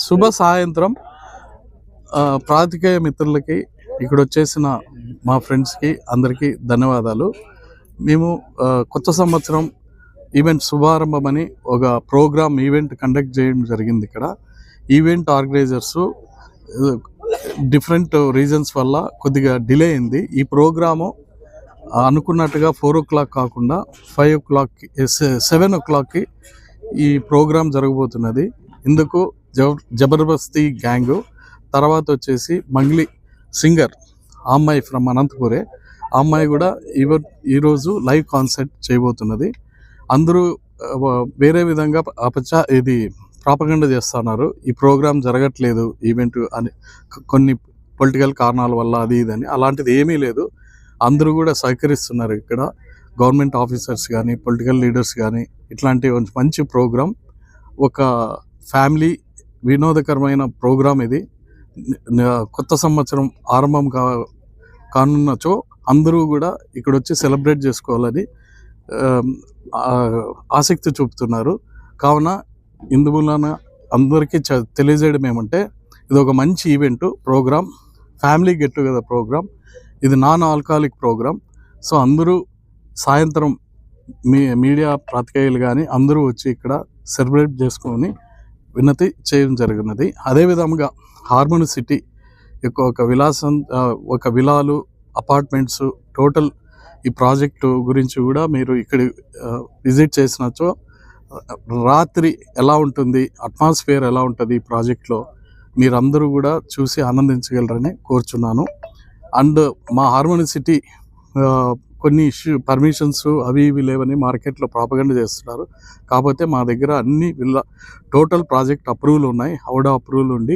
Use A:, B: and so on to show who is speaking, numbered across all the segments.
A: శుభ సాయంత్రం ప్రాతికేయ మిత్రులకి ఇక్కడ వచ్చేసిన మా ఫ్రెండ్స్కి అందరికీ ధన్యవాదాలు. మేము కొత్త సంవత్సరం ఈవెంట్ శుభారంభం అని ఒక ప్రోగ్రామ్ ఈవెంట్ కండక్ట్ చేయడం జరిగింది. ఇక్కడ ఈవెంట్ ఆర్గనైజర్స్ డిఫరెంట్ రీజన్స్ వల్ల కొద్దిగా డిలే అయింది. ఈ ప్రోగ్రాము అనుకున్నట్టుగా 4 o'clock కాకుండా 5 o'clock 7 o'clockకి ఈ ప్రోగ్రాం జరగబోతున్నది. ఇందుకు జబర్దస్తి గ్యాంగు, తర్వాత వచ్చేసి మంగ్లీ సింగర్ ఆ అమ్మాయి ఫ్రమ్ అనంతపురే, ఆ అమ్మాయి కూడా ఈరోజు లైవ్ కాన్సర్ట్ చేయబోతున్నది. అందరూ వేరే విధంగా ఇది ప్రాపగండ చేస్తున్నారు, ఈ ప్రోగ్రాం జరగట్లేదు ఈవెంట్ అని, కొన్ని పొలిటికల్ కారణాల వల్ల అది ఇదని. అలాంటిది ఏమీ లేదు, అందరూ కూడా సహకరిస్తున్నారు. ఇక్కడ గవర్నమెంట్ ఆఫీసర్స్ కానీ పొలిటికల్ లీడర్స్ కానీ ఇట్లాంటి మంచి ప్రోగ్రాం, ఒక ఫ్యామిలీ వినోదకరమైన ప్రోగ్రాం. ఇది కొత్త సంవత్సరం ఆరంభం కానున్నచో అందరూ కూడా ఇక్కడ వచ్చి సెలబ్రేట్ చేసుకోవాలని ఆసక్తి చూపుతున్నారు. కావున ఇందువలన అందరికీ తెలియజేయడం ఏమంటే, ఇది ఒక మంచి event program, family get together program. ఇది నాన్ ఆల్కహాలిక్ ప్రోగ్రాం. సో అందరూ సాయంత్రం మీడియా ప్రాతికేయులు కానీ అందరూ వచ్చి ఇక్కడ సెలబ్రేట్ చేసుకొని వినతి చేయడం జరిగినది. అదేవిధంగా హార్మోని సిటీ ఒక విలాలు అపార్ట్మెంట్స్ టోటల్ ఈ ప్రాజెక్టు గురించి కూడా మీరు ఇక్కడ విజిట్ చేసినచో రాత్రి ఎలా ఉంటుంది, అట్మాస్ఫియర్ ఎలా ఉంటుంది ఈ ప్రాజెక్ట్లో మీరందరూ కూడా చూసి ఆనందించగలరని కోరుచున్నాను. అండ్ మా హార్మోని సిటీ కొన్ని పర్మిషన్స్ అవి ఇవి లేవని మార్కెట్లో ప్రాపగండ చేస్తున్నారు. కాకపోతే మా దగ్గర అన్ని టోటల్ ప్రాజెక్ట్ అప్రూవల్ ఉన్నాయి, హౌడా అప్రూవల్ ఉండి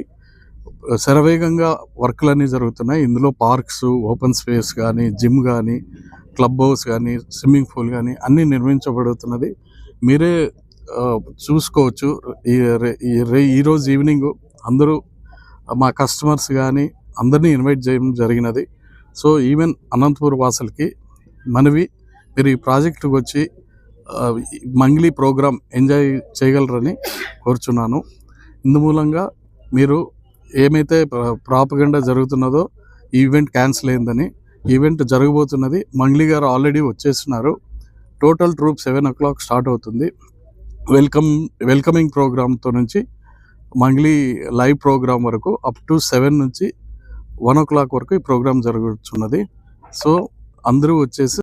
A: శరవేగంగా వర్క్లన్నీ జరుగుతున్నాయి. ఇందులో పార్క్స్, ఓపెన్ స్పేస్ కానీ, జిమ్ కానీ, క్లబ్ హౌస్ కానీ, స్విమ్మింగ్ పూల్ కానీ అన్నీ నిర్మించబడుతున్నది. మీరే చూసుకోవచ్చు. ఈరోజు ఈవినింగ్ అందరూ మా కస్టమర్స్ కానీ అందరినీ ఇన్వైట్ చేయడం జరిగినది. సో ఈవెన్ అనంతపూర్ వాసులకి మనవి, మీరు ఈ ప్రాజెక్టుకు వచ్చి మంగ్లీ ప్రోగ్రాం ఎంజాయ్ చేయగలరని కోరుచున్నాను. ఇందుమూలంగా మీరు ఏమైతే ప్రాపగండా జరుగుతున్నదో ఈవెంట్ క్యాన్సిల్ అయిందని, ఈవెంట్ జరగబోతున్నది. మంగ్లీ గారు ఆల్రెడీ వచ్చేస్తున్నారు. టోటల్ ట్రూప్ 7 o'clock స్టార్ట్ అవుతుంది. వెల్కమింగ్ ప్రోగ్రామ్తో నుంచి మంగ్లీ లైవ్ ప్రోగ్రాం వరకు అప్ టు 7 నుంచి 1 o'clock వరకు ఈ ప్రోగ్రాం జరుగుతున్నది. సో అందరూ వచ్చేసి